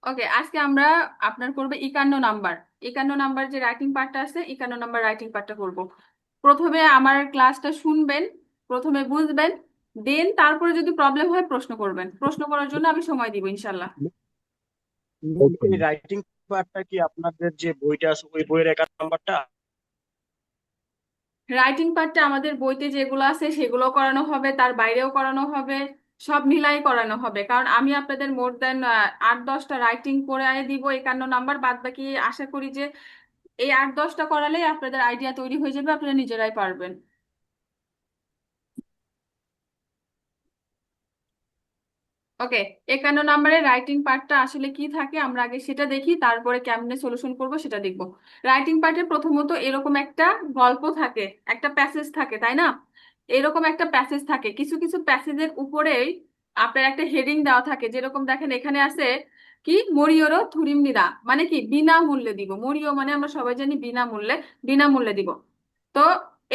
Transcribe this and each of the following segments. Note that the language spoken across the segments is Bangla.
ওকে, আজকে আমরা আপনার করবে 51 নাম্বার। 51 নাম্বার যে রাইটিং পার্টটা আছে, 51 নাম্বার রাইটিং পার্টটা করব। প্রথমে আমার ক্লাসটা শুনবেন, প্রথমে বুঝবেন, দেন তারপরে যদি প্রবলেম হয় প্রশ্ন করবেন। প্রশ্ন করার জন্য আমি সময় দিব ইনশাল্লাহ। এই রাইটিং পার্টটা কি আপনাদের যে বইটা আছে ওই বইয়ের 1 নাম্বারটা? রাইটিং পার্টটা আমাদের বইতে যেগুলো আছে সেগুলো করানো হবে, তার বাইরেও করানো হবে, সব মিলাই করানো হবে। কারণ আমি আপনাদের মোর দেন 8-10টা রাইটিং করে দিব 51 নাম্বার, বাদ বাকি আশা করি যে এই 8-10টা করালেই আপনাদের আইডিয়া তৈরি হয়ে যাবে, আপনারা নিজেরাই পারবেন। ওকে, 51 নাম্বারের রাইটিং পার্টটা আসলে কি থাকে আমরা আগে সেটা দেখি, তারপরে কেমনে সলিউশন করব সেটা দেখব। রাইটিং পার্টে প্রথমত এরকম একটা গল্প থাকে, একটা প্যাসেজ থাকে, তাই না? এরকম একটা প্যাসেজ থাকে, কিছু কিছু প্যাসেজের উপরেই আপনার একটা হেডিং দেওয়া থাকে। যেরকম দেখেন এখানে আছে কি, মরিয়রও থুরিমনিদা, মানে কি বিনামূল্যে দিব। মরিয় মানে আমরা সবাই জানি বিনামূল্যে, বিনামূল্যে দিব। তো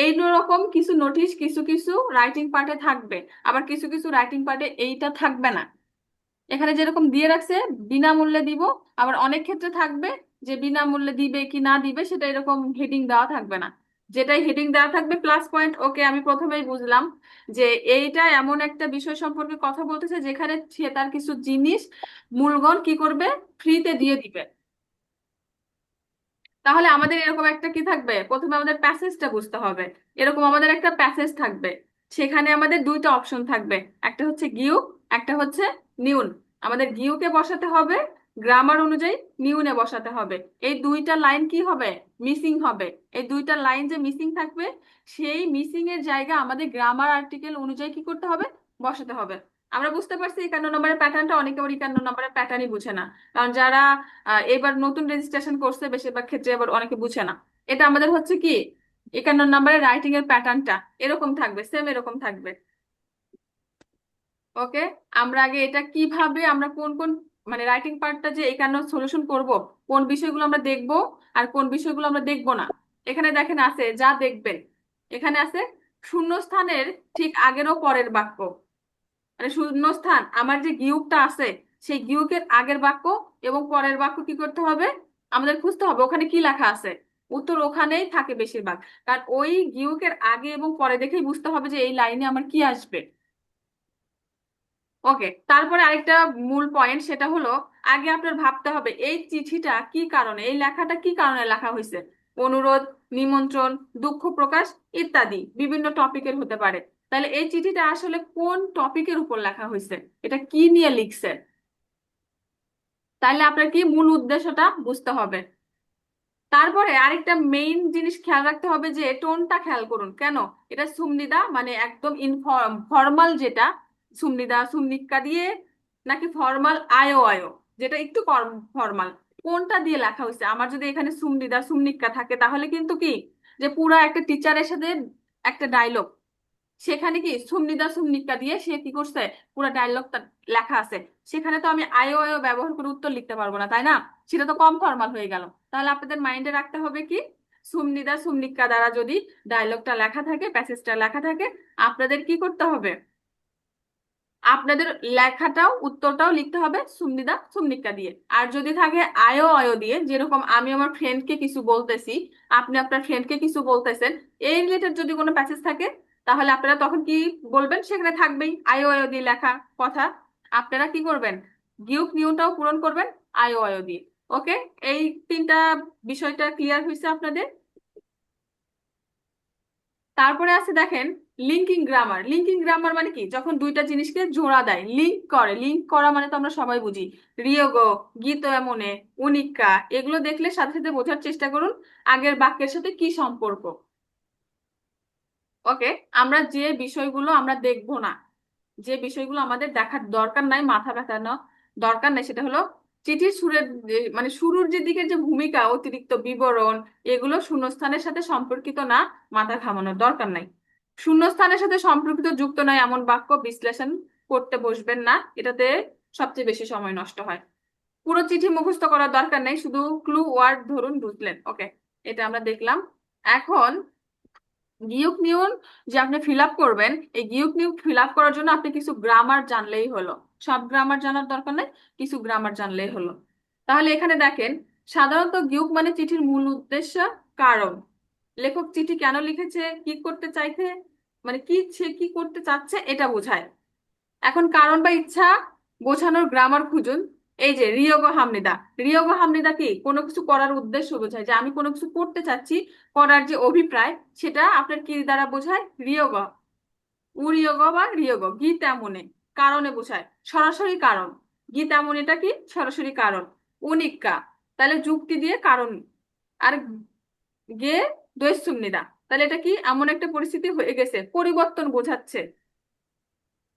এইরকম কিছু নোটিশ কিছু কিছু রাইটিং পার্টে থাকবে, আবার কিছু কিছু রাইটিং পার্টে এইটা থাকবে না। এখানে যেরকম দিয়ে রাখছে বিনামূল্যে দিব, আবার অনেক ক্ষেত্রে থাকবে যে বিনামূল্যে দিবে কি না দিবে সেটা এরকম হেডিং দেওয়া থাকবে না। যেটাই হেডিং দেওয়া থাকবে প্লাস পয়েন্ট। ওকে, আমি প্রথমেই বুঝলাম যে এইটা এমন একটা বিষয় সম্পর্কে কথা বলতেছে যেখানে সে তার কিছু জিনিস, মূলধন কি করবে, ফ্রিতে দিয়ে দিবে। তাহলে আমাদের এরকম একটা কি থাকবে, প্রথমে আমাদের প্যাসেজটা বুঝতে হবে। এরকম আমাদের একটা প্যাসেজ থাকবে, সেখানে আমাদের দুইটা অপশন থাকবে, একটা হচ্ছে গিউ, একটা হচ্ছে নিউন। আমাদের গিউকে বসাতে হবে গ্রামার অনুযায়ী, নিউনে বসাতে হবে। এই দুইটা লাইন কি হবে, মিসিং হবে। এই দুইটা লাইন যে মিসিং থাকবে, সেই মিসিং এর জায়গা আমাদের গ্রামার আর্টিকেল অনুযায়ী কি করতে হবে, বসাতে হবে। আমরা বুঝতে পারছি 51 নম্বরের প্যাটার্নটা, অনেকে আবার 51 নম্বরের প্যাটার্নই বুঝে না। কারণ যারা এবার নতুন রেজিস্ট্রেশন করছে বেশিরভাগ ক্ষেত্রে আবার অনেকে বুঝে না। এটা আমাদের হচ্ছে কি 51 নম্বরের রাইটিং এর প্যাটার্নটা এরকম থাকবে, সেম এরকম থাকবে। ওকে, আমরা আগে এটা কিভাবে আমরা কোন কোন মানে রাইটিং পার্টটা যে 51 সলিউশন করব, কোন বিষয়গুলো আমরা দেখব আর কোন বিষয়গুলো আমরা দেখব না। এখানে দেখেন আছে যা দেখবেন, এখানে আছে শূন্যস্থানের ঠিক আগের ও পরের বাক্য। মানে শূন্যস্থান, আমার যে গিউকটা আছে সেই গিউকের আগের বাক্য এবং পরের বাক্য কি করতে হবে, আমাদের খুঁজতে হবে ওখানে কি লেখা আছে। উত্তর ওখানেই থাকে বেশিরভাগ, কারণ ওই গিউকের আগে এবং পরে দেখেই বুঝতে হবে যে এই লাইনে আমার কি আসবে। ওকে, তারপরে আরেকটা মূল পয়েন্ট সেটা হলো, আগে আপনার ভাবতে হবে এই চিঠিটা কি কারণে, এই লেখাটা কি কারণে লেখা হয়েছে। অনুরোধ, নিমন্ত্রণ, দুঃখ প্রকাশ ইত্যাদি বিভিন্ন টপিকের হতে পারে। তাহলে এই চিঠিটা আসলে কোন টপিকের উপর লেখা হয়েছে, এটা কি নিয়ে লিখছে, তাহলে আপনার কি মূল উদ্দেশ্যটা বুঝতে হবে। তারপরে আরেকটা মেইন জিনিস খেয়াল রাখতে হবে যে টোনটা খেয়াল করুন। কেন, এটা সুমনিদা মানে একদম ফর্মাল যেটা, সুমনিদা সুমনিক্কা দিয়ে, নাকি ফর্মাল আয়ো আয়ো যেটা একটু ফর্মাল, কোনটা দিয়ে লেখা হয়েছে। আমার যদি এখানে সুমনিদা সুমনিক্কা থাকে তাহলে কিন্তু কি, যে পুরা একটা টিচারের সাথে একটা ডায়লগ, সেখানে কি সুমনিদা সুমনিক্কা দিয়ে সে কি করছে, পুরো ডায়লগটা লেখা আছে। সেখানে তো আমি আয়ো আয়ো ব্যবহার করে উত্তর লিখতে পারবো না, তাই না? সেটা তো কম ফর্মাল হয়ে গেল। তাহলে আপনাদের মাইন্ডে রাখতে হবে কি, সুমনিদা সুমনিক্কা দ্বারা যদি ডায়লগটা লেখা থাকে, প্যাসেজটা লেখা থাকে, আপনাদের কি করতে হবে, আপনাদের লেখাটাও উত্তরটাও লিখতে হবে সুমনিদা সুমনিক্কা দিয়ে। আর যদি থাকে আয়ো আয়ো দিয়ে, যেরকম আমি আমার ফ্রেন্ডকে কিছু বলতেছি, আপনি আপনার ফ্রেন্ডকে কিছু বলতেছেন, এই রিলেটেড যদি কোনো প্যাসেজ থাকে, তাহলে আপনারা তখন কি বলবেন, সেখানে থাকবেই আয়ো আয়ো দিয়ে লেখা কথা। আপনারা কি করবেন, গিউক নিউটাও পূরণ করবেন আয়ো আয়ো দিয়ে। ওকে, এই তিনটা বিষয়টা ক্লিয়ার হয়েছে আপনাদের। তারপরে আছে দেখেন লিঙ্কিং গ্রামার। লিঙ্কিং গ্রামার মানে কি, যখন দুইটা জিনিসকে জোড়া দেয়, লিঙ্ক করে। লিঙ্ক করা মানে তো আমরা সবাই বুঝি, রিয়োগো, গীত এমনে, উনিক্কা, এগুলো দেখলে সাথে সাথে বোঝার চেষ্টা করুন আগের বাক্যের সাথে কি সম্পর্ক। ওকে, আমরা যে বিষয়গুলো আমরা দেখবো না, যে বিষয়গুলো আমাদের দেখার দরকার নাই, মাথা ব্যথানো দরকার নাই, সেটা হলো চিঠির সুরের মানে শুরুর যে দিকের যে ভূমিকা, অতিরিক্ত বিবরণ, এগুলো শূন্যস্থানের সাথে সম্পর্কিত না, মাথা ঘামানোর দরকার নাই। শূন্যস্থানের সাথে সম্পর্কিত যুক্ত নাই এমন বাক্য বিশ্লেষণ করতে বসবেন না, এটাতে সবচেয়ে বেশি সময় নষ্ট হয়। পুরো চিঠি মুখস্থ করার দরকার নেই, শুধু ক্লু ওয়ার্ড ধরুন, বুঝলেন? ওকে, এটা আমরা দেখলাম। এখন গিউক নিউন যে আপনি ফিল আপ করবেন, এই গিউক নিউন ফিল আপ করার জন্য আপনি কিছু গ্রামার জানলেই হলো। সব গ্রামার জানার দরকার নেই, কিছু গ্রামার জানলেই হলো। তাহলে এখানে দেখেন, সাধারণত গিউক মানে চিঠির মূল উদ্দেশ্য, কারণ লেখক চিঠি কেন লিখেছে, কি করতে চাইছে, মানে কি সে কি করতে চাচ্ছে এটা বোঝায়। এখন কারণ বা ইচ্ছা বোঝানোর গ্রামার খুঁজুন। এই যে রিয়োগো হামনিদা, রিয়োগো হামনিদা কি কোনো কিছু করার উদ্দেশ্য বোঝায়, যে আমি কোনো কিছু করতে চাচ্ছি, করার যে অভিপ্রায় সেটা আপনার কি দ্বারা বোঝায়, রিয়োগ, উরিয়োগ বা রিয়োগ, গি তেমনে, কারণে বোঝায়, সরাসরি কারণ। গি তেমন এটা কি সরাসরি কারণ। উনিক্কা, তাহলে যুক্তি দিয়ে কারণ। আর গে দোয়েসুমনিদা, তাহলে এটা কি এমন একটা পরিস্থিতি হয়ে গেছে, পরিবর্তন বোঝাচ্ছে।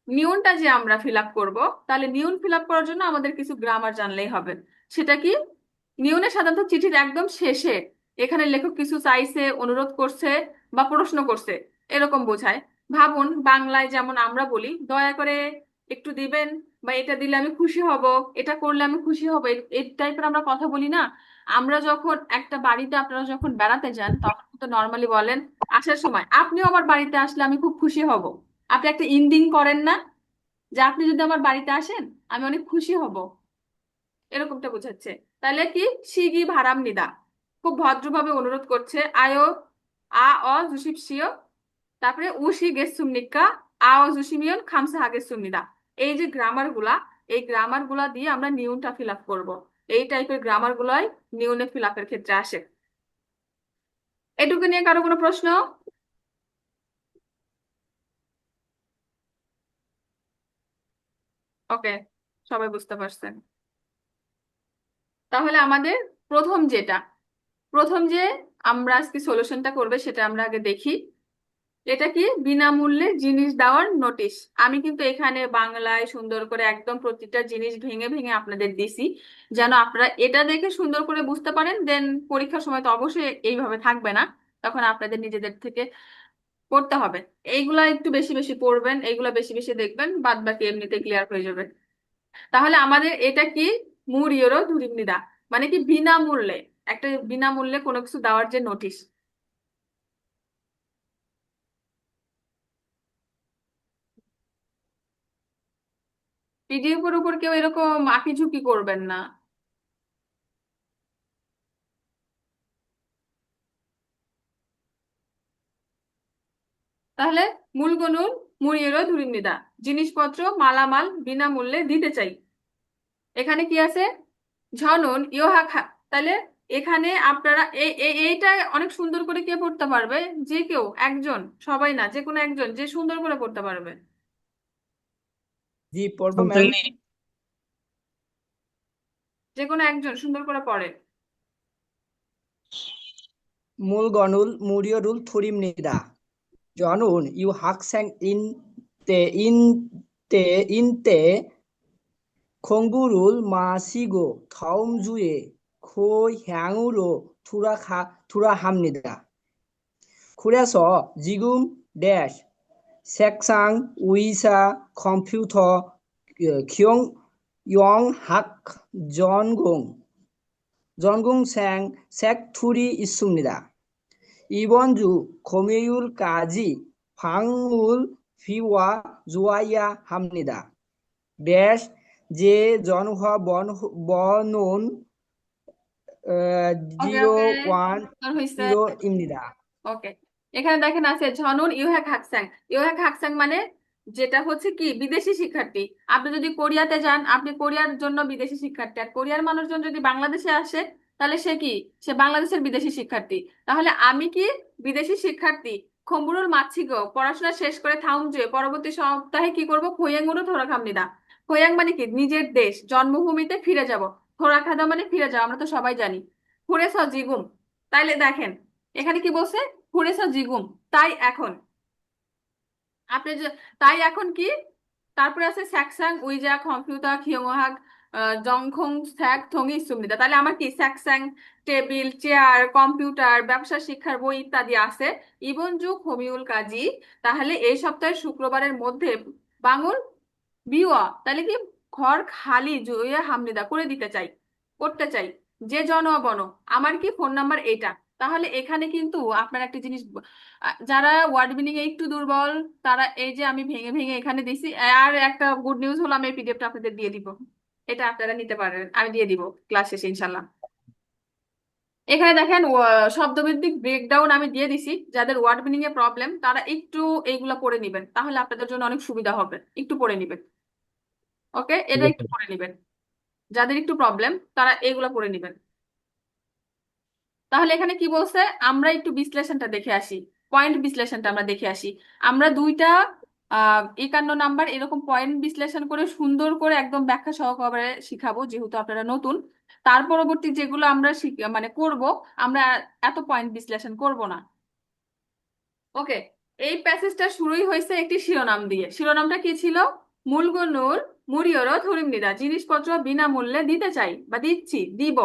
নিয়নটা যে আমরা ফিল আপ করবো, তাহলে নিয়ন ফিল আপ করার জন্য আমাদের কিছু গ্রামার জানলেই হবে। সেটা কি, নিয়নে সাধারণত চিঠির একদম শেষে এখানে লেখক কিছু চাইছে, অনুরোধ করছে বা প্রশ্ন করছে, এরকম বোঝায়। ভাবুন বাংলায় যেমন আমরা বলি দয়া করে একটু দিবেন, বা এটা দিলে আমি খুশি হব, এটা করলে আমি খুশি হব, এই টাইপের আমরা কথা বলি না। আমরা যখন একটা বাড়িতে, আপনারা যখন বেড়াতে যান তখন তো নর্মালি বলেন, আসার সময় আপনিও আমার বাড়িতে আসলে আমি খুব খুশি হব। আপনি একটা ইন্ডিং করেন না, যে আপনি যদি আমার বাড়িতে আসেন আমি অনেক খুশি হব, এরকমটা বোঝাচ্ছে। তাহলে কি, শিগি ভারাম নিদা, খুব ভদ্রভাবে অনুরোধ করছে, আয়ো, আ অ জুসিপ শিও, তারপরে উশি গেসুমনিকা, আ অ জুসিমিয়ন খামসা হাগেসুমনিদা। এই যে গ্রামার গুলা, এই গ্রামার গুলা দিয়ে আমরা নিয়নটা ফিল আপ করবো। এই টাইপের গ্রামার গুলাই নিয়নে ফিল আপের ক্ষেত্রে আসে। এটুকু নিয়ে কারো কোনো প্রশ্ন? ওকে, সবাই বুঝতে পারছেন। তাহলে আমাদের প্রথম যেটা, প্রথম যে আমরা আজকে সলিউশনটা করবে সেটা আমরা আগে দেখি। এটা কি, বিনামূল্যে জিনিস দেওয়ার নোটিশ। আমি কিন্তু এখানে বাংলায় সুন্দর করে একদম প্রতিটা জিনিস ভেঙে ভেঙে আপনাদের দিছি, যেন আপনারা এটা দেখে সুন্দর করে বুঝতে পারেন। দেন পরীক্ষার সময় তো অবশ্যই এইভাবে থাকবে না, তখন আপনাদের নিজেদের থেকে পড়তে হবে। এইগুলা একটু বেশি বেশি পড়বেন, এইগুলা বেশি বেশি দেখবেন, বাদ বাকি এমনিতে ক্লিয়ার হয়ে যাবে। তাহলে আমাদের এটা কি, মুরিওরও ধুরিমনিদা, মানে কি বিনামূল্যে, একটা বিনামূল্যে কোনো কিছু দেওয়ার যে নোটিশ। পিডিএফ এর উপর কেউ এরকম আঁকিঝুঁকি করবেন না। তাহলে মূলগনুন মুড়িয়েরও ধুরিনিদা, জিনিসপত্র মালামাল বিনামূল্যে দিতে চাই। এখানে কি আছে, ঝনন ইয়োহা খা, তাহলে এখানে আপনারা এইটা অনেক সুন্দর করে কে পড়তে পারবে, যে কেউ একজন, সবাই না, যে কোনো একজন যে সুন্দর করে পড়তে পারবে, জি পড়বো ম্যাম। 선생님, যে কোনো একজন সুন্দর করে পড়ে। 물건을 무료로 드립니다. 저는 이 학생인때 공부를 마치고 다음 주에 고향으로 돌아갑니다. 그래서 지금 색상, 의사, 컴퓨터, 경영학 전공생 섹툴이 있습니다. 이번 주 금요일까지 방문 비와 줘야 합니다. 제 전화 번호는 ওকে ওকে, হয়েছে। 0110입니다. ওকে, এখানে দেখেন আছে ঝনন ইউহ্যাক হাকস্যাং। ইউহ্যাক হাকস্যাং মানে যেটা হচ্ছে কি বিদেশি শিক্ষার্থী। আপনি যদি কোরিয়াতে যান, আপনি কোরিয়ার জন্য বিদেশি শিক্ষার্থী। আর কোরিয়ার মানুষজন যদি বাংলাদেশে আসে, তাহলে সে কি, সে বাংলাদেশের বিদেশি শিক্ষার্থী। তাহলে আমি কি বিদেশি শিক্ষার্থী, খম্বুরুল মাছিগো, পড়াশোনা শেষ করে থাউমজুয়ে পরবর্তী সপ্তাহে কি করব, খোয়াংগুরু থোরা খামনিদা। খোয়াং মানে কি নিজের দেশ, জন্মভূমিতে ফিরে যাব। থোরা খাদা মানে ফিরে যাওয়া, আমরা তো সবাই জানি। ফুরেস জিগুম, তাইলে দেখেন এখানে কি বলছে, ফুরেসা জিগুম, তাই এখন। আপনি যে, তাই এখন কি, তারপরে আছে স্যাকসাং উইজা কম্পিউটার খিয়ংহাগ জংখং স্যাক থঙ্গি সুমিদা। তাহলে আমার কি স্যাকসাং, টেবিল, চেয়ার, কম্পিউটার, ব্যবসা শিক্ষার বই ইত্যাদি আছে। ইবন যুগ হোমিউল কাজী, তাহলে এই সপ্তাহের শুক্রবারের মধ্যে বাঙুল বিওয়া, তাহলে কি ঘর খালি জুয়ে হামনিদা করে দিতে চাই, করতে চাই। যে জন বন, আমার কি ফোন নাম্বার এটা। তাহলে এখানে কিন্তু আপনার একটা জিনিস, যারা ওয়ার্ড মিনিং এ একটু দুর্বল, তারা এই যে আমি ভেঙে ভেঙে এখানে দিছি। আর একটা গুড নিউজ হলো, আমি এই পিডিএফটা আপনাদের দিয়ে দিব। এটা আপনারা নিতে পারেন, আমি দিয়ে দিব ক্লাস শেষে ইনশাল্লাহ। এখানে দেখেন শব্দভিত্তিক ব্রেকডাউন আমি দিয়ে দিছি, যাদের ওয়ার্ড মিনিং এ প্রবলেম তারা একটু এইগুলা পড়ে নিবেন, তাহলে আপনাদের জন্য অনেক সুবিধা হবে, একটু পড়ে নিবেন। ওকে, ঠিক এটা আছে। একটু পড়ে নিবেন, যাদের একটু প্রবলেম তারা এইগুলা পড়ে নিবেন। তাহলে এখানে কি বলছে, আমরা একটু বিশ্লেষণটা দেখে আসি, পয়েন্ট বিশ্লেষণটা আমরা দেখে আসি। আমরা দুইটা 51 নাম্বার এরকম পয়েন্ট বিশ্লেষণ করে সুন্দর করে একদম ব্যাখ্যা সহকারে শিখাবো, যেহেতু আপনারা নতুন। তার পরবর্তী যেগুলো আমরা মানে করব, আমরা এত পয়েন্ট বিশ্লেষণ করব না। ওকে, এই প্যাসেজটা শুরুই হয়েছে একটি শিরোনাম দিয়ে। শিরোনামটা কি ছিল? মূলগুনুর মুড়িয়রো ধরিমনিদা, জিনিসপত্র বিনামূল্যে দিতে চাই বা দিচ্ছি, দিব।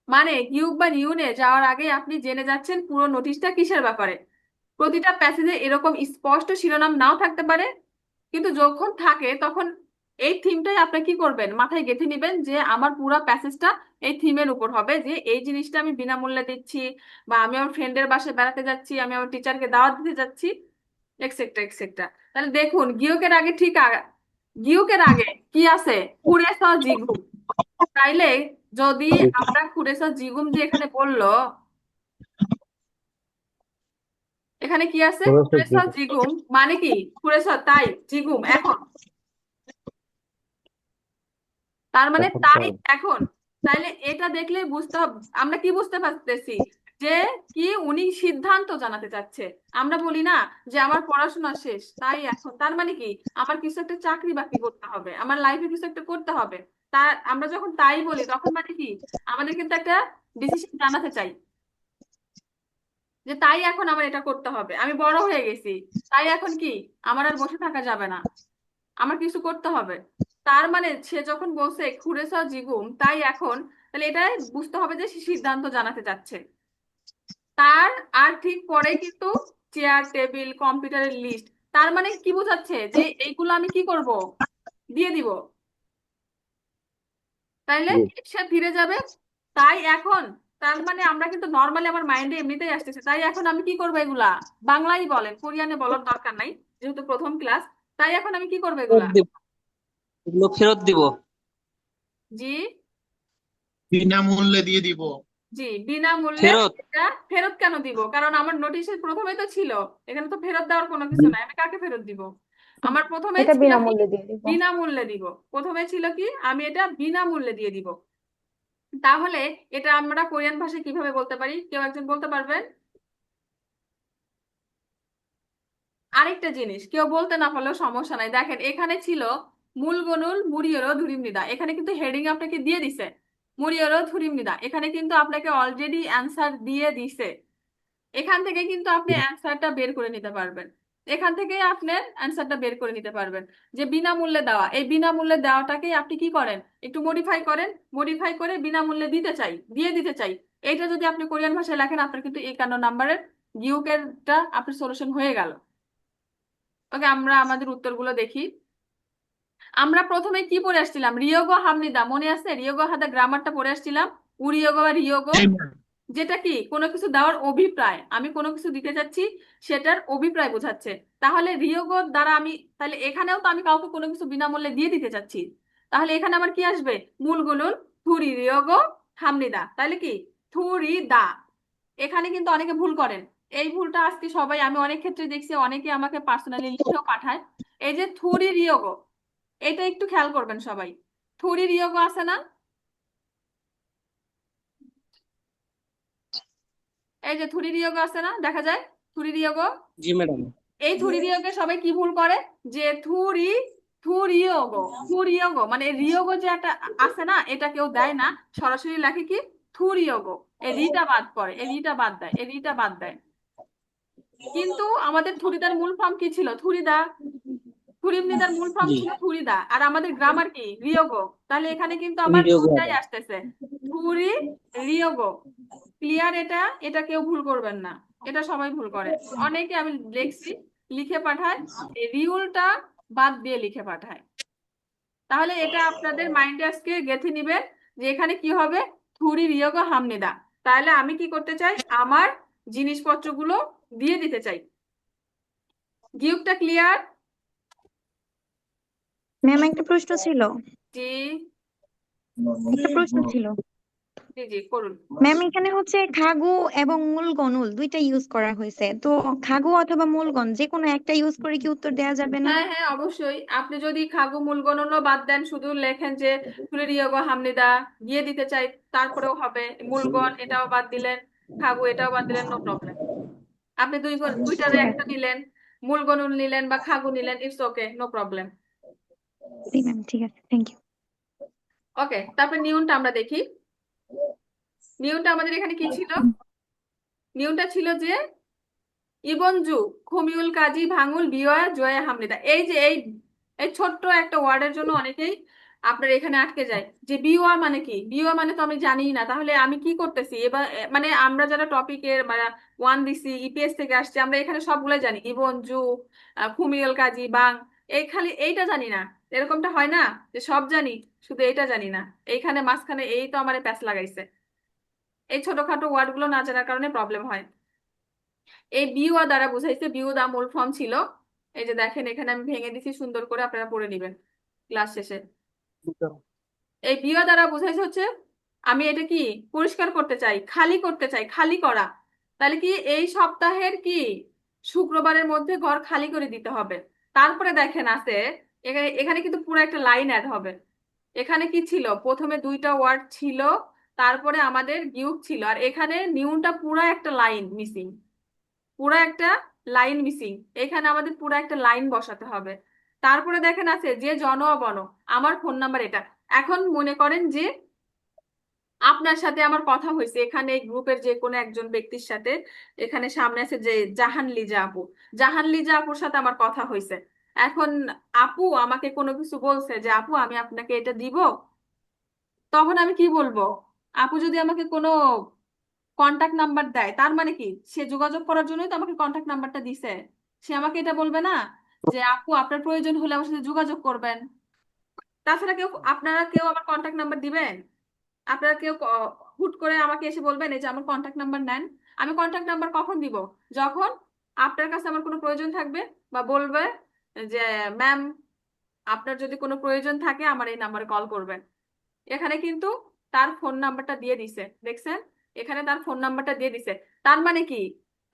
মানে গিউক বা নিউনে যাওয়ার আগে আপনি জেনে যাচ্ছেন পুরো নোটিশটা কিসের ব্যাপারে। প্রতিটা প্যাসেজে এরকম স্পষ্ট শিরোনাম নাও থাকতে পারে, কিন্তু যখন থাকে তখন এই থিমটাই আপনি কি করবেন, মাথায় গেঁথে নিবেন যে আমার পুরো প্যাসেজটা এই থিমের উপর হবে, যে এই জিনিসটা আমি বিনামূল্যে দিচ্ছি, বা আমি আমার ফ্রেন্ডের বাসায় বেড়াতে যাচ্ছি, আমি আমার টিচারকে দাওয়াত দিতে যাচ্ছি, এক্সেট্রা এক্সেট্রা। তাহলে দেখুন গিয়কের আগে গিয়কের আগে কি আছে? কুরেস জিগু। তাইলে যদি আমরা কুরেসা জিগুম যে এখানে বললো, এখানে কি আছে? কুরেসা জিগুম মানে কি? কুরেসা তাই, জিগুম এখন, তার মানে এখন তাই তাই। এখন। তাইলে এটা দেখলে বুঝতে আমরা কি বুঝতে পারতেছি, যে কি উনি সিদ্ধান্ত জানাতে চাচ্ছে। আমরা বলি না যে আমার পড়াশোনা শেষ তাই এখন, তার মানে কি আমার কিছু একটা চাকরি বাকরি করতে হবে, আমার লাইফে কিছু একটা করতে হবে। তার আমরা যখন তাই বলি তখন মানে কি আমাদের কিন্তু একটা ডিসিশন জানাতে চাই, যে তাই এখন আমার এটা করতে হবে, আমি বড় হয়ে গেছি, তাই এখন কি আমার আর বসে থাকা যাবে না, আমার কিছু করতে হবে। তার মানে সে যখন বলছে খুরেসা জিগুম তাই এখন, তাহলে এটা বুঝতে হবে যে সে সিদ্ধান্ত জানাতে চাচ্ছে। তার আর ঠিক পরে কিন্তু চেয়ার টেবিল কম্পিউটারের লিস্ট, তার মানে কি বোঝাচ্ছে যে এইগুলো আমি কি করব, দিয়ে দিব। তাইলে জি। সে ফিরে যাবে তাই এখন, তার মানে আমরা কিন্তু নর্মালি আমার মাইন্ডে এমনিতেই আসতেছে তাই এখন আমি কি করবো এগুলা, বাংলাই বলেন কোরিয়ানে বলার দরকার নাই, যেহেতু প্রথম ক্লাস। তাই এখন আমি কি করবো এগুলা। ফেরত দিব, এগুলো ফেরত দিব। জি, বিনামূল্যে দিয়ে দিব। জি বিনামূল্যে। ফেরত। এটা ফেরত কেন দিব? কারণ আমার নোটিশের প্রথমে তো ছিল, এখানে তো ফেরত দেওয়ার কোনো কিছু নাই, আমি কাকে ফেরত দিব? আমার প্রথমে এটা ছিল কি? বিনামূল্যে দিয়ে দিব। বিনামূল্যে দিব। প্রথমে ছিল কি আমি এটা বিনামূল্যে দিয়ে দিব। তাহলে এটা আমরা কোরিয়ান ভাষায় কিভাবে বলতে পারি, কেউ একজন বলতে পারবেন? আরেকটা জিনিস কেউ বলতে না পারলেও সমস্যা নাই, দেখেন এখানে ছিল মূলগনুল মুরিয়রো ধুরিমনিদা, এখানে কিন্তু হেডিং আপনাকে দিয়ে দিছে মুরিয়রো ধুরিমনিদা, এখানে কিন্তু আপনাকে অলরেডি অ্যান্সার দিয়ে দিছে। এখান থেকে কিন্তু আপনি অ্যান্সারটা বের করে নিতে পারবেন, এখান থেকে আপনার অ্যান্সারটা বের করে নিতে পারবেন। যে বিনামূল্যে দেওয়া, এই বিনামূল্যে দেওয়াটাকে আপনি কি করেন, একটু মডিফাই করেন, মডিফাই করে বিনামূল্যে দিতে চাই, দিয়ে দিতে চাই। এইটা যদি আপনি কোরিয়ান ভাষায় লেখেন আপনার কিন্তু 51 নাম্বারের গিউকেরটা আপনার সলিউশন হয়ে গেল। ওকে, আমরা আমাদের উত্তরগুলো দেখি। আমরা প্রথমে কি পড়ে আসছিলাম? রিয়োগো হামনিদা, মনে আছে? রিয়োগো হাদা গ্রামারটা পড়ে আসছিলাম। উরিয়োগো বা রিয়োগো, যেটা কি কোনো কিছু দেওয়ার অভিপ্রায়, আমি কোনো কিছু দিতে চাচ্ছি সেটার অভিপ্রায় বোঝাচ্ছে। তাহলে রিয়োগো দ্বারা আমি, তাহলে এখানেও তো আমি কাউকে কোনো কিছু বিনামূল্যে দিয়ে দিতে চাচ্ছি, তাহলে এখানে আমার কি আসবে? মূলগুনুন থুরি রিয়োগো হামনিদা, তাহলে কি থুরি দা। এখানে কিন্তু অনেকে ভুল করেন, এই ভুলটা আজকে সবাই, আমি অনেক ক্ষেত্রে দেখছি অনেকে আমাকে পার্সোনালি লিখেও পাঠায়। এই যে থুরি রিয়োগো, এটা একটু খেয়াল করবেন সবাই। থুরি রিয়োগো আছে না? এই যে থুরি রিয়োগো আছে না, দেখা যায় থুরি রিয়োগো। জি ম্যাডাম। এই থুরি রিয়োগে সবাই কি ভুল করে, যে থুরিয়োগো, থুরিয়োগো মানে রিয়োগো যে একটা আছে না, এটা কেউ দেয় না, সরাসরি লেখে কি থুরিয়োগো, এই রিটা বাদ পড়ে, এই রিটা বাদ দেয়, এই রিটা বাদ দেয়। কিন্তু আমাদের থুরিদার মূল ফর্ম কি ছিল? থুরিদা। থুরিমনিদার মূল ফর্ম জি। ছিল থুরিদা, আর আমাদের গ্রামার কি? রিয়োগো। তাহলে এখানে কিন্তু আমার রিয়োগো দুটাই হাদা। আসতেছে, থুরি রিয়োগো। ক্লিয়ার? এটা এটা কেউ ভুল করবেন না, এটা সবাই ভুল করে। অনেকে আমি দেখছি লিখে পাঠায়, এই রিউলটা বাদ দিয়ে লিখে পাঠায়। তাহলে এটা আপনাদের মাইন্ডে আজকে গেঁথে নিবেন, যে এখানে কি হবে? থুরি রিয়োগো হামনিদা। তাহলে আমি কি করতে চাই? আমার জিনিসপত্রগুলো দিয়ে দিতে চাই। গিফটটা ক্লিয়ার? ম্যাম একটা প্রশ্ন ছিল। জি, একটা প্রশ্ন ছিল। জি জি করুন। ম্যাম, এখানে হচ্ছে খাগু এবং মূলগণুল দুইটা ইউজ করা হয়েছে, তো খাগু অথবা মূলগণ যে কোনো একটা ইউজ করে কি উত্তর দেওয়া যাবে না? হ্যাঁ হ্যাঁ অবশ্যই, আপনি যদি খাগু মূলগণও বাদ দেন, শুধু লেখেন যে ফুলেরিয়াগো হামনিদা দিয়ে দিতে চাই, তারপরেও হবে। মূলগণ এটাও বাদ দিলেন, খাগু এটাও বাদ দিলেন, নো প্রবলেম। আপনি দুইটারে ঠিক একটা আছে। নিলেন, মূলগণুল নিলেন বা খাগু নিলেন, ইটস ওকে, নো প্রবলেম। জি ম্যাম, ঠিক আছে, থ্যাংক ইউ। ওকে, তারপর নিয়মটা আমরা দেখি। নিয়মটা আমাদের এখানে কি ছিল? নিয়মটা ছিল যে ইবনজু খমিউল কাজী ভাঙুল বিওয়া জয়া হামনিদা। এই যে এই এই ছোট্ট একটা ওয়ার্ডের জন্য অনেকেই আপনার এখানে আটকে যায় যে বিওয়া মানে কি। বিওয়া মানে তো আমি জানি না, তাহলে আমি কি করতেছি এবার? মানে আমরা যারা টপিকের মানে ওয়ান দিছি, ইপিএস থেকে আসছে, আমরা এখানে সবগুলো জানি, ইবনজু খুমিউল কাজী বাং, এই খালি এইটা জানি না। এরকমটা হয় না যে সব জানি শুধু এইটা জানি না। এইখানে মাঝখানে এই তো আমার প্যাচ লাগাইছে। এই ছোটখাটো ওয়ার্ড গুলো না জানার কারণে প্রবলেম হয়। এই বিউয়া দ্বারা বুঝাইছে, বিউ দা মূল ফর্ম ছিল। এই যে দেখেন এখানে আমি ভেঙে দিছি সুন্দর করে, আপনারা পড়ে নিবেন ক্লাস শেষে। এই বিউয়া দ্বারা বুঝাইছে হচ্ছে আমি এটা কি পরিষ্কার করতে চাই, খালি করতে চাই, খালি করা। তাহলে কি এই সপ্তাহের কি শুক্রবারের মধ্যে ঘর খালি করে দিতে হবে। তারপরে দেখেন আছে এখানে, এখানে কিন্তু পুরো একটা লাইন অ্যাড হবে। এখানে কি ছিল? প্রথমে দুইটা ওয়ার্ড ছিল, তারপরে আমাদের গিউক ছিল, আর এখানে নিউনটা পুরো একটা লাইন মিসিং। পুরো একটা লাইন মিসিং, এখানে আমাদের পুরো একটা লাইন বসাতে হবে। তারপরে দেখেন আছে যে জন বন, আমার ফোন নাম্বার এটা। এখন মনে করেন যে আপনার সাথে আমার কথা হয়েছে এখানে এই গ্রুপের যে কোনো একজন ব্যক্তির সাথে, এখানে সামনে আছে যে জাহান লিজা আপু। জাহান লিজা আপুর সাথে আমার কথা হয়েছে। এখন আপু আমাকে কোনো কিছু বলছে যে আপু আমি আপনাকে এটা দিব, তখন আমি কি বলবো? আপু যদি আমাকে কোনো কন্টাক্ট নাম্বার দেয়, তার মানে কি সে যোগাযোগ করার জন্যই তো আমাকে কন্টাক্ট নাম্বারটা দিছে। সে আমাকে এটা বলবে না যে আপু আপনার প্রয়োজন হলে আমার সাথে যোগাযোগ করবেন? তাছাড়া কেউ, আপনারা কেউ আমার কন্টাক্ট নাম্বার দিবেন? আপনারা কেউ হুট করে আমাকে এসে বলবেন এই যে আমার কন্টাক্ট নাম্বার নেন? আমি কন্টাক্ট নাম্বার কখন দিব? যখন আপনার কাছে আমার কোনো প্রয়োজন থাকবে, বা বলবে যে ম্যাম আপনার যদি কোনো প্রয়োজন থাকে আমার এই নাম্বারে কল করবেন। এখানে কিন্তু তার ফোন নাম্বারটা দিয়ে দিছে, দেখছেন? এখানে তার ফোন নাম্বারটা দিয়ে দিছে। তার মানে কি?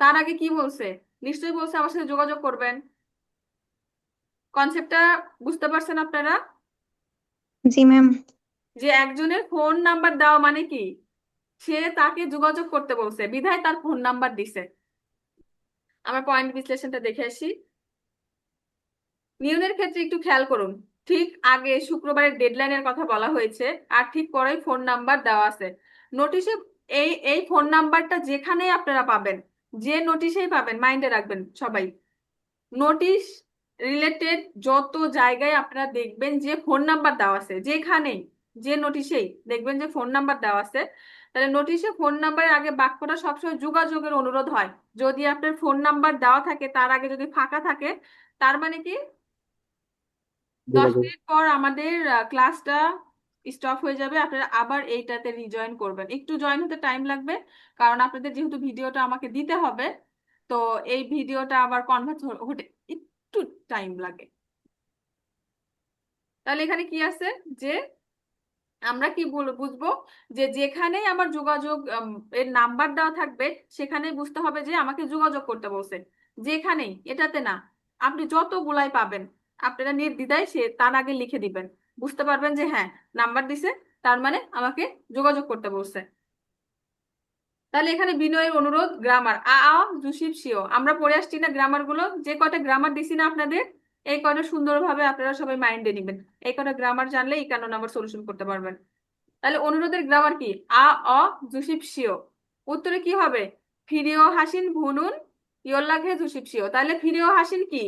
তার আগে কি বলছে? নিশ্চয়ই বলছে আমার সাথে যোগাযোগ করবেন। কনসেপ্টটা বুঝতে পারছেন আপনারা? জি ম্যাম। যে একজনের ফোন নাম্বার দেওয়া মানে কি সে তাকে যোগাযোগ করতে বলছে, বিধায় তার ফোন নাম্বার দিছে। আমার পয়েন্ট বিশ্লেষণটা দেখে আসি। নিয়মের ক্ষেত্রে একটু খেয়াল করুন। ঠিক আগে শুক্রবারের ডেডলাইনের কথা বলা হয়েছে, আর ঠিক পরেই ফোন নাম্বার দেওয়া আছে নোটিশে। এই এই ফোন নাম্বারটা যেখানেই আপনারা পাবেন, যে নোটিশেই পাবেন, মাইন্ডে রাখবেন সবাই। নোটিশ রিলেটেড যত জায়গায় আপনারা দেখবেন যে ফোন নাম্বার দেওয়া আছে, যেখানেই যে নোটিশেই দেখবেন যে ফোন নাম্বার দেওয়া আছে, তাহলে নোটিশে ফোন নাম্বারের আগে বাক্যটা সবসময় যোগাযোগের অনুরোধ হয়। যদি আপনার ফোন নাম্বার দেওয়া থাকে তার আগে যদি ফাঁকা থাকে, তার মানে কি 10 মিনিট পর আমাদের ক্লাসটা স্টপ হয়ে যাবে, আপনারা আবার এইটাতে রিজয়েন করবেন। একটু জয়েন হতে টাইম লাগবে, কারণ আপনাদের যেহেতু ভিডিওটা আমাকে দিতে হবে, তো এই ভিডিওটা আবার কনভার্ট হতে একটু টাইম লাগে। তাহলে এখানে কি আছে যে আমরা কি বুঝবো যে যেখানেই আমার যোগাযোগ এর নাম্বার দেওয়া থাকবে, সেখানেই বুঝতে হবে যে আমাকে যোগাযোগ করতে বলছে। যেখানেই, এটাতে না, আপনি যতগুলাই পাবেন আপনারা নির্দ্বিধায় সে তার আগে লিখে দিবেন। বুঝতে পারবেন যে হ্যাঁ নাম্বার দিছে, তার মানে আমাকে যোগাযোগ করতে বলছে। তাহলে এখানে বিনয়ের অনুরোধ, গ্রামার আ আ জুসিব সিও, আমরা পড়ে আসছি না গ্রামার গুলো? যে কয়টা গ্রামার দিছি না আপনাদের, এই কয়টা সুন্দরভাবে আপনারা সবাই মাইন্ডে নিবেন। এই কয়টা গ্রামার জানলে 51 নাম্বার সলিউশন করতে পারবেন। তাহলে অনুরোধের গ্রামার কি? আ অ জুসিব সিও। উত্তরে কি হবে? ফিরিও হাসিন ভুনুন ইয়োল্লাঘে জুসিব সিও। তাহলে ফিরিও হাসিন কি?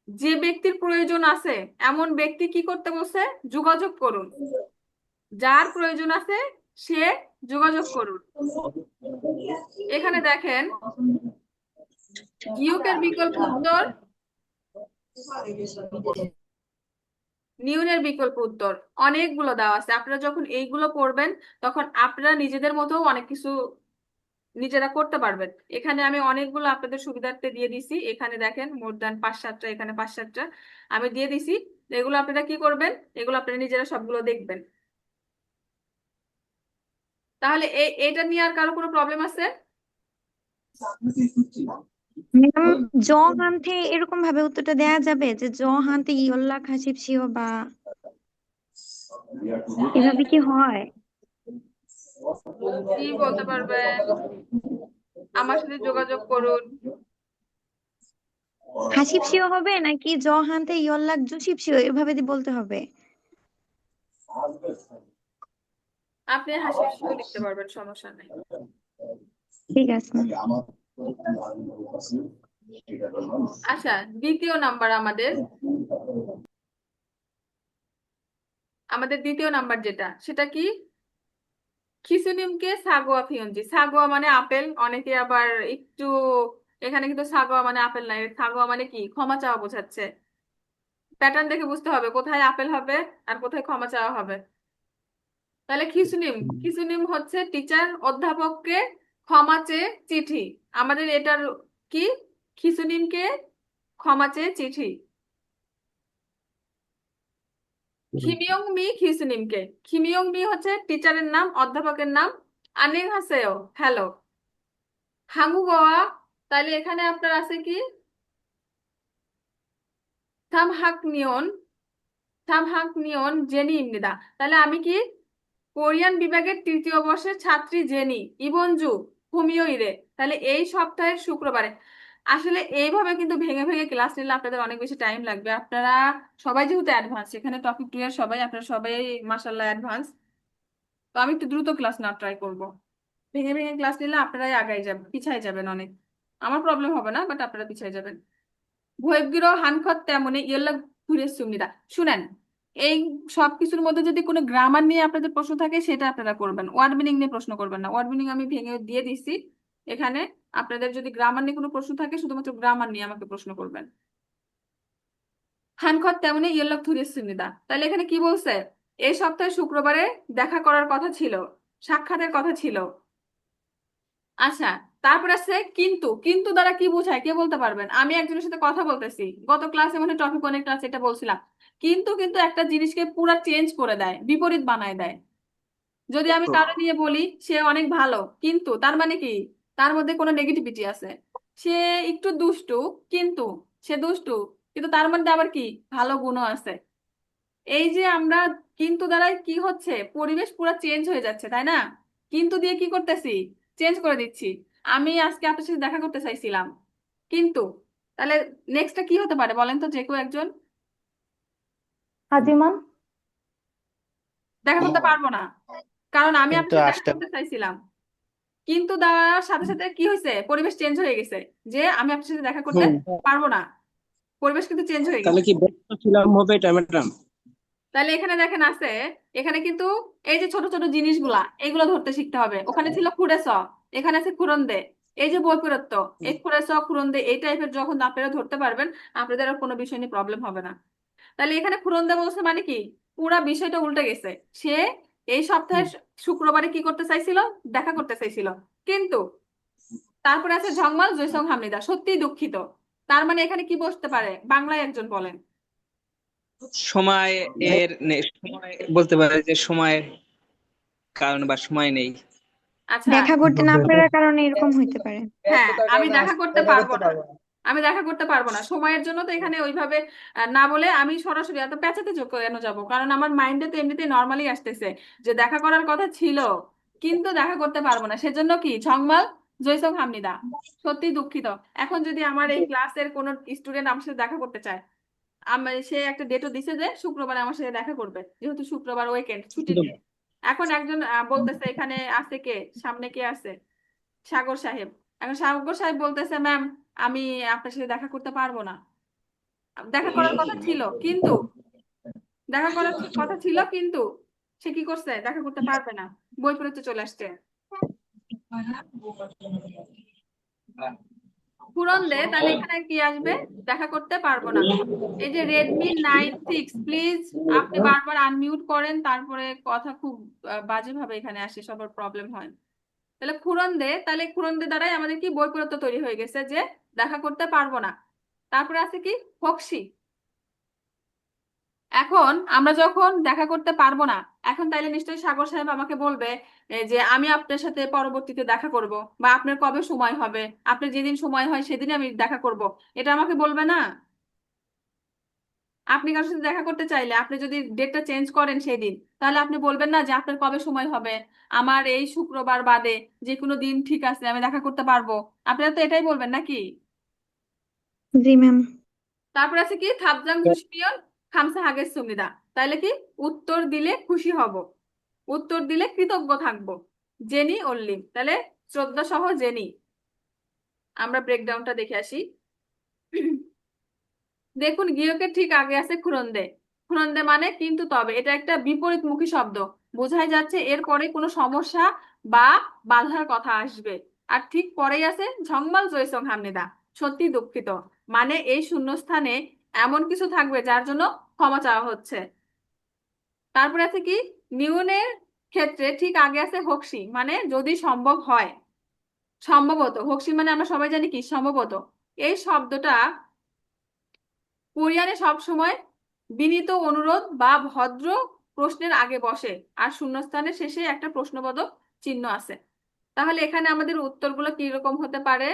যে ব্যক্তির প্রয়োজন আছে এমন ব্যক্তি কি করতে বলছে? যোগাযোগ করুন। যার প্রয়োজন আছে সে যোগাযোগ করুন। এখানে দেখেন গিয়কের বিকল্প উত্তর, নিউনের বিকল্প উত্তর অনেকগুলো দেওয়া আছে। আপনারা যখন এইগুলো পড়বেন তখন আপনারা নিজেদের মতো অনেক কিছু নিজেরা করতে পারবেন। এখানে আমি অনেকগুলো আপনাদের সুবিধার্থে দিয়ে দিছি। এখানে দেখেন মোর দ্যান 5-7টা, এখানে 5-7টা আমি দিয়ে দিছি। এগুলো আপনারা কি করবেন? এগুলো আপনারা নিজেরা সবগুলো দেখবেন। তাহলে এটা নিয়ে আর কারো কোনো প্রবলেম আছে? ম্যাম, জ হান্থে এরকম ভাবে উত্তরটা দেয়া যাবে যে জ হান্তে ইয়ল্লা খাসিব সিও বা এভাবে কি হয়? কি বলতে পারবেন? আমার সাথে যোগাযোগ করুন। হাসিব সিও হবে নাকি জ হান্তে ইয়ল্লা জুসিব সিও এভাবে বলতে হবে? আপনি হাসিও লিখতে পারবেন, সমস্যা নেই। ঠিক আছে ম্যাম। আচ্ছা, দ্বিতীয় নাম্বার আমাদের আমাদের দ্বিতীয় নাম্বার যেটা, সেটা কি? খিসুনিমকে সাগোয়া ফিয়ঞ্জি। সাগোয়া মানে আপেল, অনেকে আবার একটু, এখানে কিন্তু সাগোয়া মানে আপেল নাই, সাগোয়া মানে কি, ক্ষমা চাওয়া বোঝাচ্ছে। প্যাটার্ন দেখে বুঝতে হবে কোথায় আপেল হবে আর কোথায় ক্ষমা চাওয়া হবে। তাহলে খিসুনিম, খিসুনিম হচ্ছে টিচার অধ্যাপককে ক্ষমা চেয়ে চিঠি। আমাদের এটার কি, খিসুনিমকে ক্ষমা চেয়ে চিঠি। খিমিয়ং মি খিসুনিমকে, খিমিয়ং মি হচ্ছে টিচারের নাম, অধ্যাপকের নাম। আনিং হাসেও, হ্যালো। হাঙ্গুগোয়া, তাহলে এখানে আপনার আছে কি, থামহাক নিয়ন, থামহাক নিয়ন জেনি ইমনিদা। তাহলে আমি কি, কোরিয়ান বিভাগের তৃতীয় বর্ষের ছাত্রী জেনি ইবনজু হুমিও ইরে। তাহলে এই সপ্তাহের শুক্রবারে। আসলে এইভাবে কিন্তু ভেঙে ভেঙে ক্লাস নিলে আপনাদের অনেক বেশি টাইম লাগবে। আপনারা সবাই যেহেতু অ্যাডভান্স, এখানে টপিক 2 এর সবাই, আপনারা সবাই মাশাআল্লাহ অ্যাডভান্স, তো আমি একটু দ্রুত ক্লাস না ট্রাই করব। ভেঙে ভেঙে ক্লাস নিলে আপনারাই আগাই যাবেন, পিছাই যাবেন অনেক। আমার প্রবলেম হবে না, বাট আপনারা পিছাই যাবেন। ভয়েবগিরো হানখত তেমনি ইয়েলা ঘুরে সুমিদা। শুনেন, এই সব কিছুর মধ্যে যদি কোনো গ্রামার নিয়ে আপনাদের প্রশ্ন থাকে সেটা আপনারা করবেন, ওয়ার্ড মিনিং নিয়ে প্রশ্ন করবেন না। ওয়ার্ড মিনিং আমি ভেঙে দিয়ে দিছি এখানে। আপনাদের যদি গ্রামার নিয়ে কোনো প্রশ্ন থাকে, শুধুমাত্র গ্রামার নিয়ে আমাকে প্রশ্ন করবেন। হানখত তেমনি ইয়েলা ঘুরে সুমিদা, তাহলে এখানে কি বলছে? এই সপ্তাহে শুক্রবারে দেখা করার কথা ছিল, সাক্ষাতের কথা ছিল। আচ্ছা, তারপর আছে কিন্তু। কিন্তু দ্বারা কি বোঝায় কে বলতে পারবেন? আমি একজনের সাথে কথা বলতেছি, গত ক্লাসে মানে টপিক অনেক ক্লাসে এটা বলছিলাম। কিন্তু কিন্তু একটা জিনিসকে পুরো চেঞ্জ করে দেয়, বিপরীত বানায় দেয়। যদি আমি কারো নিয়ে বলি সে অনেক ভালো, কিন্তু তার মানে কি, তার মধ্যে কোনো নেগেটিভিটি আছে। সে একটু দুষ্টু, কিন্তু সে দুষ্টু, কিন্তু তার মধ্যে আবার কি, ভালো গুণও আছে। এই যে আমরা কিন্তু দ্বারা কি হচ্ছে, পরিবেশ পুরো চেঞ্জ হয়ে যাচ্ছে, তাই না? কিন্তু দিয়ে কি করতেছি, চেঞ্জ করে দিচ্ছি। আমি আজকে আপনার সাথে দেখা করতে চাইছিলাম, কিন্তু, তাহলে নেক্সটটা কি হতে পারে বলেন তো, যে কেউ একজন? হাজিমান। দেখা করতে পারবো না, কারণ আমি আপনার কিন্তু সাথে দেখা আসতে করতে চাইছিলাম। কিন্তু দেওয়ার সাথে সাথে কি হয়েছে, পরিবেশ চেঞ্জ হয়ে গেছে, যে আমি আপনার সাথে দেখা করতে পারবো না। পরিবেশ কিন্তু চেঞ্জ হয়ে তাহলে গেছে। কি ব্যস্ত ছিলাম হবে এটা ম্যাডাম? তাহলে এখানে দেখেন আছে, এখানে কিন্তু এই যে ছোট ছোট জিনিসগুলা, এগুলো ধরতে শিখতে হবে। ওখানে ছিল খুড়েস, এখানে আছে খুরন্দে। এই যে বৈপরীত্য, এই খুড়েস খুরন্দে এই টাইপের যখন আপনারা ধরতে পারবেন, আপনাদের আর কোনো বিষয় নিয়ে প্রবলেম হবে না। তাহলে এখানে খুরন্দে বলছে মানে কি, পুরা বিষয়টা উল্টে গেছে। সে এই সপ্তাহের শুক্রবারে কি করতে চাইছিল, দেখা করতে চাইছিল, কিন্তু তারপরে আছে ঝংমাল জয়সং হামিদা, সত্যি দুঃখিত। তার মানে এখানে কি বসতে পারে, বাংলায় একজন বলেন। সময় সময় বলতে পারে যে সময়ের কারণ বা সময় নেই। আচ্ছা, দেখা করতে না পারার কারণে এরকম হইতে পারে। হ্যাঁ, ব্যস্ততার আমি কারণে দেখা করতে দেখা পারবো করতে না, পারবো না। আমি দেখা করতে পারবো না সময়ের জন্য। তো এখানে ওইভাবে না বলে আমি সরাসরি এত পেঁচাতে কেন যাবো, কারণ আমার মাইন্ডে তো এমনিতেই নর্মালি আসতেছে যে দেখা করার কথা ছিল, কিন্তু দেখা করতে পারবো না। সেজন্য কি ঝংমাল জয়সং হামনিদা, সত্যি দুঃখিত। এখন যদি আমার এই ক্লাসের কোনো স্টুডেন্ট আমার সাথে দেখা করতে চায়, আমি, সে একটা ডেটও দিছে যে শুক্রবারে আমার সাথে দেখা করবে, যেহেতু শুক্রবার উইকেন্ড, ছুটির দিন। এখন একজন বলতেছে, এখানে আছে কে, সামনে কে আছে, সাগর সাহেব। এখন সাগর সাহেব বলতেছে, ম্যাম আমি আপনার সাথে দেখা করতে পারবো না। দেখা করার কথা ছিল, কিন্তু দেখা করার কথা ছিল, কিন্তু সে কি করছে, দেখা করতে পারবে না, বই পড়তে চলে আসছে। পূরণ দে, তাহলে এখানে কি আসবে, দেখা করতে পারবো না। এই যে Redmi 9 6, প্লিজ আপনি বারবার আনমিউট করেন, তারপরে কথা খুব বাজে ভাবে এখানে আসে, সবার প্রবলেম হয়। তাহলে খুরন দে, তাহলে খুরন দে দ্বারাই আমাদের কি বৈপরীত্য তৈরি হয়ে গেছে, যে দেখা করতে পারবো না। তারপরে আছে কি, ফক্সি। এখন আমরা যখন দেখা করতে পারবো না, এখন তাইলে নিশ্চয়ই সাগর সাহেব আমাকে বলবে যে আমি আপনার সাথে পরবর্তীতে দেখা করব, বা আপনার কবে সময় হবে, আপনার যেদিন সময় হয় সেদিনই আমি দেখা করব, এটা আমাকে বলবে না? আপনি কারোর সাথে দেখা করতে চাইলে আপনি যদি ডেটটা চেঞ্জ করেন সেই দিন, তাহলে আপনি বলবেন না যে আপনার কবে সময় হবে, আমার এই শুক্রবার বাদে যে কোনো দিন ঠিক আছে, আমি দেখা করতে পারবো। আপনারা তো এটাই বলবেন নাকি? জি ম্যাম। তারপর আছে কি থাবজাং ধুসপিয়ন খামসা হাগের সুমিদা, তাইলে কি উত্তর দিলে খুশি হব, উত্তর দিলে কৃতজ্ঞ থাকবো, জেনি অল্লিম, তাহলে শ্রদ্ধা সহ জেনি। আমরা ব্রেকডাউনটা দেখে আসি। দেখুন গিয়কের ঠিক আগে আছে খুরন্দে। খুরন্দে মানে কিন্তু তবে, এটা একটা বিপরীতমুখী শব্দ, বোঝাই যাচ্ছে এরপরে কোনো সমস্যা বা বাধার কথা আসবে। আর ঠিক পরেই আছে ঝংমাল জয়সং হামনিদা, সত্যি দুঃখিত, মানে এই শূন্যস্থানে এমন কিছু থাকবে যার জন্য ক্ষমা চাওয়া হচ্ছে। তারপরে আছে কি নিউনের ক্ষেত্রে ঠিক আগে আছে হক্সি, মানে যদি সম্ভব হয়, সম্ভবত। হক্সি মানে আমরা সবাই জানি কি সম্ভবত। এই শব্দটা কোরিয়ানে সব সময় বিনীত অনুরোধ বা ভদ্র প্রশ্নের আগে বসে, আর শূন্যস্থানের শেষে একটা প্রশ্নবোধক চিহ্ন আছে। তাহলে এখানে আমাদের উত্তরগুলো কি রকম হতে পারে?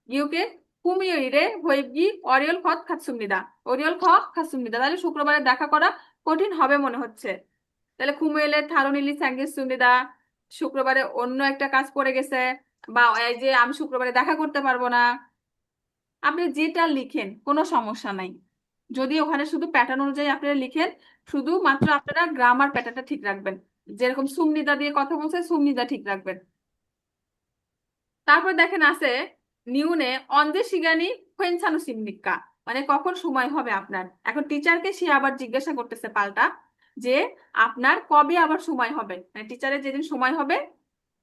ইউকে কুমিরে হইবগি অরিয়ল খত খাতসুমনিদা, অরিয়ল খ খাতসুমনিদা, তাহলে শুক্রবারে দেখা করা কঠিন হবে মনে হচ্ছে। তাহলে কুমিরের থারুনিলি স্যাঙ্গিস সুমনিদা, শুক্রবারে অন্য একটা কাজ পড়ে গেছে, বা এই যে আমি শুক্রবারে দেখা করতে পারবো না, আপনি যেটা লিখেন কোনো সমস্যা নাই, যদি ওখানে শুধু প্যাটার্ন অনুযায়ী আপনারা লিখেন, শুধুমাত্র আপনারা গ্রামার প্যাটার্নটা ঠিক রাখবেন, যেরকম সুমনিদা দিয়ে কথা বলছে সুমনিদা ঠিক রাখবেন। তারপর দেখেন আছে নিউনে অন্দে শিগানি হোয়েনসানু সিমনিক্কা, মানে কখন সময় হবে আপনার। এখন টিচারকে সে আবার জিজ্ঞাসা করতেছে পাল্টা, যে আপনার কবে আবার সময় হবে, মানে টিচারের যেদিন সময় হবে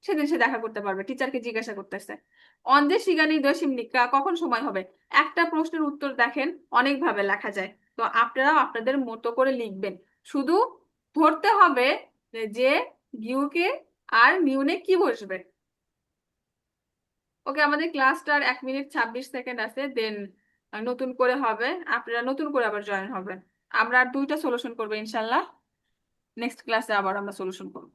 সেদিন সে দেখা করতে পারবে, টিচারকে জিজ্ঞাসা করতেছে অন্দে শিগানি দশিমনিক্কা, কখন সময় হবে। একটা প্রশ্নের উত্তর দেখেন অনেক ভাবে লেখা যায়, তো আপনারাও আপনাদের মতো করে লিখবেন, শুধু ধরতে হবে যে গিউকে আর নিউনে কি বসবে। ওকে, আমাদের ক্লাসটার 1 মিনিট 26 সেকেন্ড আছে, দেন নতুন করে হবে, আপনারা নতুন করে আবার জয়েন হবেন। আমরা আর 2টা সলিউশন করবো ইনশাল্লাহ, নেক্সট ক্লাসে আবার আমরা সলিউশন করবো।